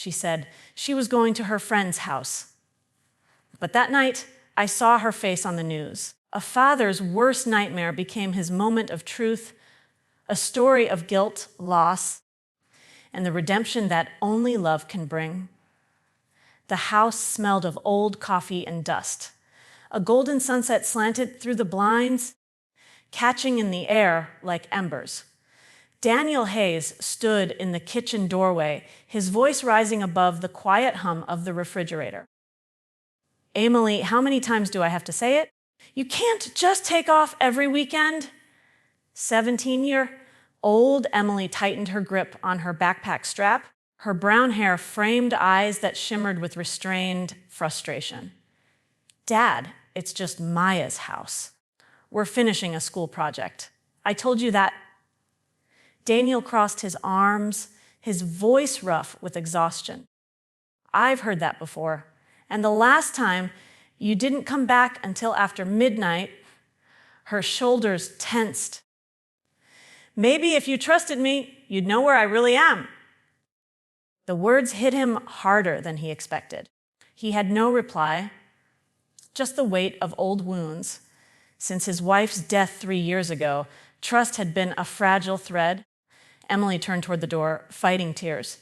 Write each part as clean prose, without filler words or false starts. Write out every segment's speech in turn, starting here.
she said. She was going to her friend's house. But that night, I saw her face on the news. A father's worst nightmare became his moment of truth, a story of guilt, loss, and the redemption that only love can bring. The house smelled of old coffee and dust. A golden sunset slanted through the blinds, catching in the air like embers. Daniel Hayes stood in the kitchen doorway, his voice rising above the quiet hum of the refrigerator. "Emily, how many times do I have to say it? You can't just take off every weekend." 17-year-old Emily tightened her grip on her backpack strap, her brown hair framed eyes that shimmered with restrained frustration. "Dad, it's just Maya's house. We're finishing a school project. I told you that." Daniel crossed his arms, his voice rough with exhaustion. "I've heard that before. And the last time, you didn't come back until after midnight." Her shoulders tensed. "Maybe if you trusted me, you'd know where I really am." The words hit him harder than he expected. He had no reply, just the weight of old wounds. Since his wife's death 3 years ago, trust had been a fragile thread. Emily turned toward the door, fighting tears.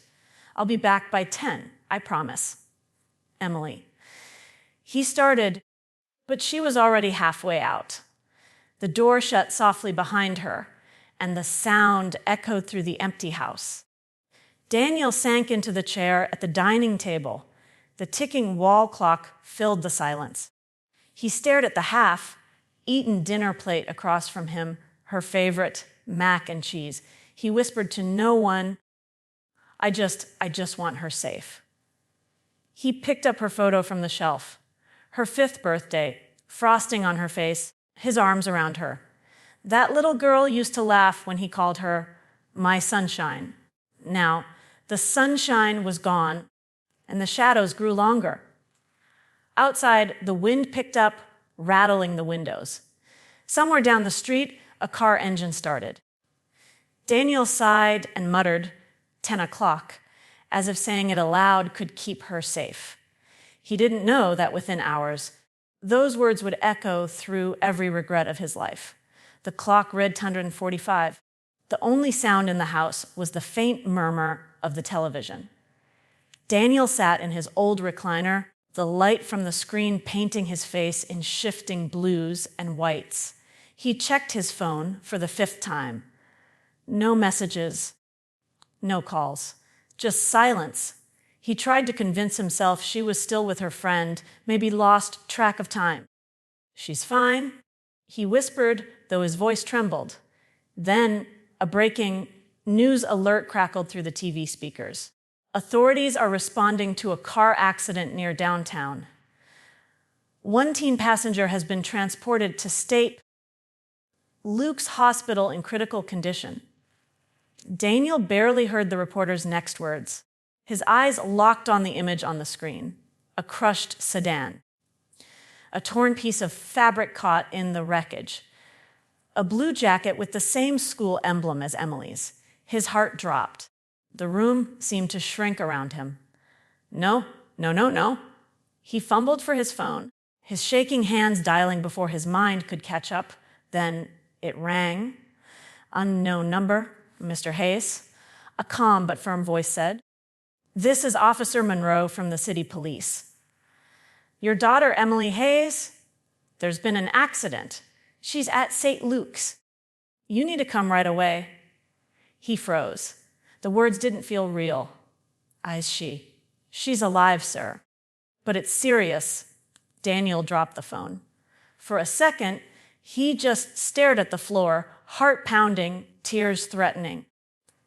"I'll be back by 10, I promise." Emily. He started, but she was already halfway out. The door shut softly behind her, and the sound echoed through the empty house. Daniel sank into the chair at the dining table. The ticking wall clock filled the silence. He stared at the half-eaten dinner plate across from him, her favorite, mac and cheese. He whispered to no one, I just want her safe." He picked up her photo from the shelf. Her 5th birthday, frosting on her face, his arms around her. That little girl used to laugh when he called her my sunshine. Now, the sunshine was gone, and the shadows grew longer. Outside, the wind picked up, rattling the windows. Somewhere down the street, a car engine started. Daniel sighed and muttered, 10 o'clock, as if saying it aloud could keep her safe. He didn't know that within hours, those words would echo through every regret of his life. The clock read 10:45. The only sound in the house was the faint murmur of the television. Daniel sat in his old recliner, the light from the screen painting his face in shifting blues and whites. He checked his phone for the 5th time. No messages, no calls, just silence. He tried to convince himself she was still with her friend, maybe lost track of time. "She's fine," he whispered, though his voice trembled. Then a breaking news alert crackled through the TV speakers. Authorities are responding to a car accident near downtown. One teen passenger has been transported to State Luke's hospital in critical condition. Daniel barely heard the reporter's next words. His eyes locked on the image on the screen, a crushed sedan, a torn piece of fabric caught in the wreckage, a blue jacket with the same school emblem as Emily's. His heart dropped. The room seemed to shrink around him. No. He fumbled for his phone, his shaking hands dialing before his mind could catch up. Then it rang. "Unknown number, Mr. Hayes." A calm but firm voice said, "This is Officer Monroe from the city police. Your daughter, Emily Hayes, there's been an accident. She's at St. Luke's. You need to come right away." He froze. The words didn't feel real. "Is she? She's alive, sir. But it's serious." Daniel dropped the phone. For a second, he just stared at the floor, heart pounding, tears threatening.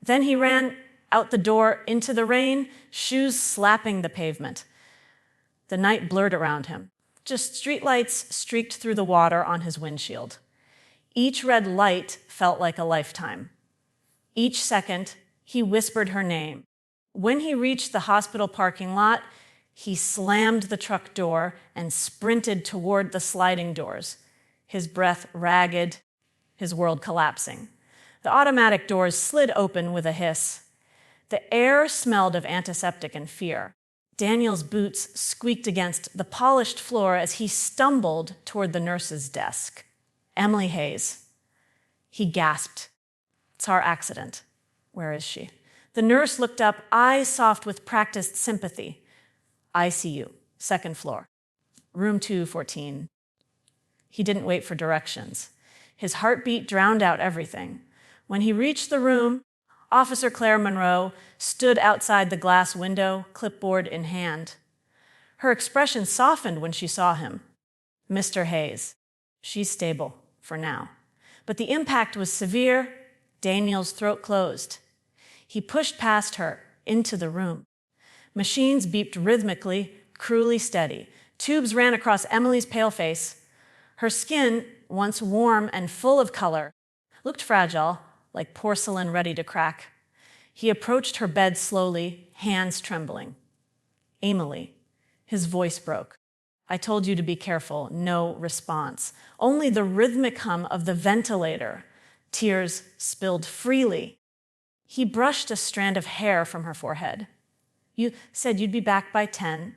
Then he ran out the door into the rain, shoes slapping the pavement. The night blurred around him. Just streetlights streaked through the water on his windshield. Each red light felt like a lifetime. Each second, he whispered her name. When he reached the hospital parking lot, he slammed the truck door and sprinted toward the sliding doors, his breath ragged, his world collapsing. The automatic doors slid open with a hiss. The air smelled of antiseptic and fear. Daniel's boots squeaked against the polished floor as he stumbled toward the nurse's desk. Emily Hayes. He gasped. It's our accident. Where is she? The nurse looked up, eyes soft with practiced sympathy. ICU, second floor, room 214. He didn't wait for directions. His heartbeat drowned out everything. When he reached the room, Officer Claire Monroe stood outside the glass window, clipboard in hand. Her expression softened when she saw him. Mr. Hayes. She's stable, for now. But the impact was severe. Daniel's throat closed. He pushed past her, into the room. Machines beeped rhythmically, cruelly steady. Tubes ran across Emily's pale face. Her skin, once warm and full of color, looked fragile, like porcelain ready to crack. He approached her bed slowly, hands trembling. Emily. His voice broke. I told you to be careful. No response. Only the rhythmic hum of the ventilator. Tears spilled freely. He brushed a strand of hair from her forehead. You said you'd be back by 10.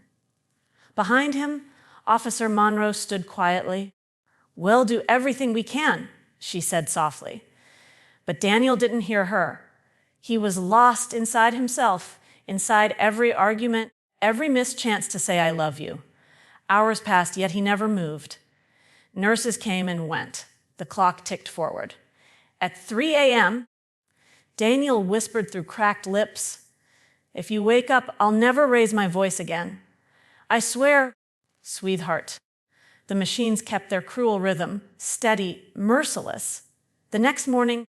Behind him, Officer Monroe stood quietly. We'll do everything we can, she said softly. But Daniel didn't hear her. He was lost inside himself, inside every argument, every missed chance to say, I love you. Hours passed, yet he never moved. Nurses came and went. The clock ticked forward. At 3 a.m., Daniel whispered through cracked lips, if you wake up, I'll never raise my voice again. I swear, sweetheart. The machines kept their cruel rhythm, steady, merciless. The next morning,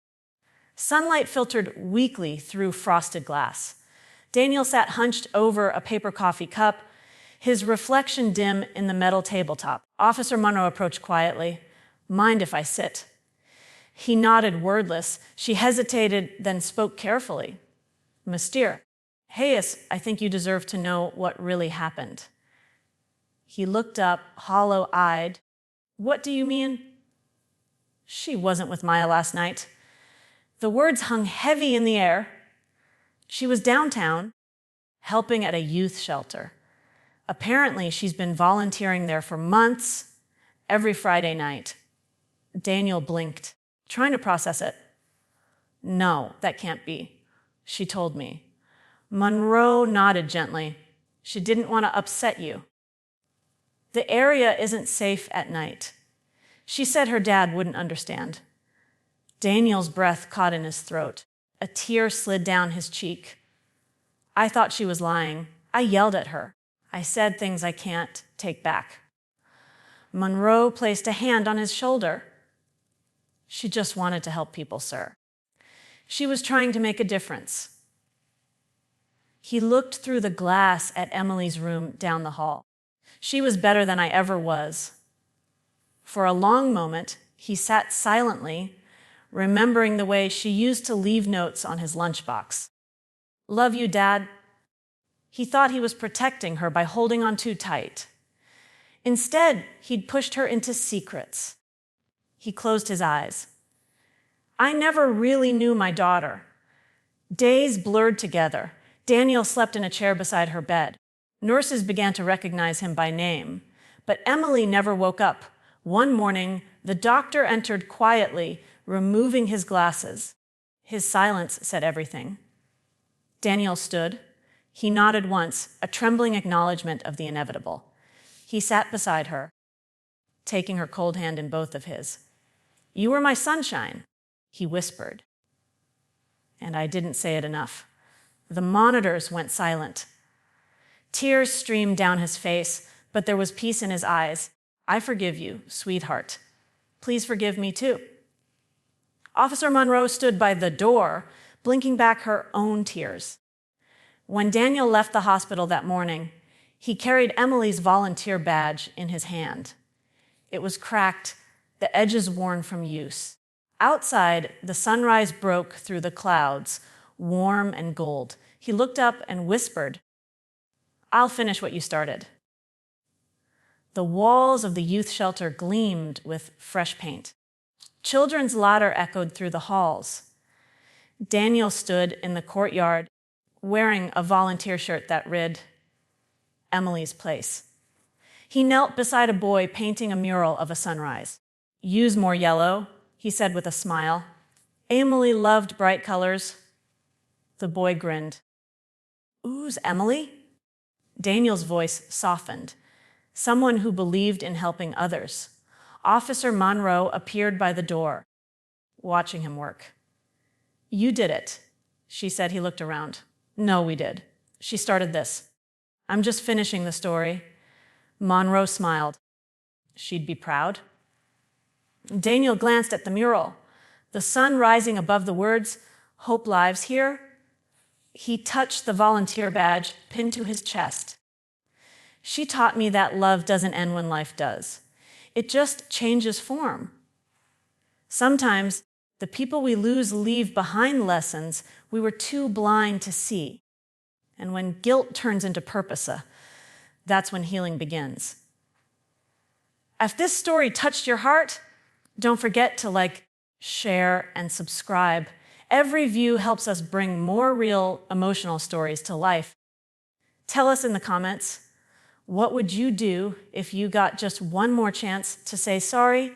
sunlight filtered weakly through frosted glass. Daniel sat hunched over a paper coffee cup, his reflection dim in the metal tabletop. Officer Monroe approached quietly. Mind if I sit? He nodded wordless. She hesitated, then spoke carefully. Mystere. Hayes, I think you deserve to know what really happened. He looked up, hollow-eyed. What do you mean? She wasn't with Maya last night. The words hung heavy in the air. She was downtown, helping at a youth shelter. Apparently, she's been volunteering there for months, every Friday night. Daniel blinked, trying to process it. No, that can't be, she told me. Monroe nodded gently. She didn't want to upset you. The area isn't safe at night. She said her dad wouldn't understand. Daniel's breath caught in his throat. A tear slid down his cheek. I thought she was lying. I yelled at her. I said things I can't take back. Monroe placed a hand on his shoulder. She just wanted to help people, sir. She was trying to make a difference. He looked through the glass at Emily's room down the hall. She was better than I ever was. For a long moment, he sat silently, remembering the way she used to leave notes on his lunchbox. Love you, Dad. He thought he was protecting her by holding on too tight. Instead, he'd pushed her into secrets. He closed his eyes. I never really knew my daughter. Days blurred together. Daniel slept in a chair beside her bed. Nurses began to recognize him by name, but Emily never woke up. One morning, the doctor entered quietly, removing his glasses. His silence said everything. Daniel stood. He nodded once, a trembling acknowledgement of the inevitable. He sat beside her, taking her cold hand in both of his. You were my sunshine, he whispered. And I didn't say it enough. The monitors went silent. Tears streamed down his face, but there was peace in his eyes. I forgive you, sweetheart. Please forgive me too. Officer Monroe stood by the door, blinking back her own tears. When Daniel left the hospital that morning, he carried Emily's volunteer badge in his hand. It was cracked, the edges worn from use. Outside, the sunrise broke through the clouds, warm and gold. He looked up and whispered, I'll finish what you started. The walls of the youth shelter gleamed with fresh paint. Children's laughter echoed through the halls. Daniel stood in the courtyard, wearing a volunteer shirt that read, Emily's Place. He knelt beside a boy painting a mural of a sunrise. Use more yellow, he said with a smile. Emily loved bright colors. The boy grinned. Ooh's Emily? Daniel's voice softened. Someone who believed in helping others. Officer Monroe appeared by the door, watching him work. You did it, she said. He looked around. No, we did. She started this. I'm just finishing the story. Monroe smiled. She'd be proud. Daniel glanced at the mural, the sun rising above the words, Hope Lives Here. He touched the volunteer badge pinned to his chest. She taught me that love doesn't end when life does. It just changes form. Sometimes the people we lose leave behind lessons we were too blind to see. And when guilt turns into purpose, that's when healing begins. If this story touched your heart, don't forget to like, share, and subscribe. Every view helps us bring more real emotional stories to life. Tell us in the comments, what would you do if you got just one more chance to say sorry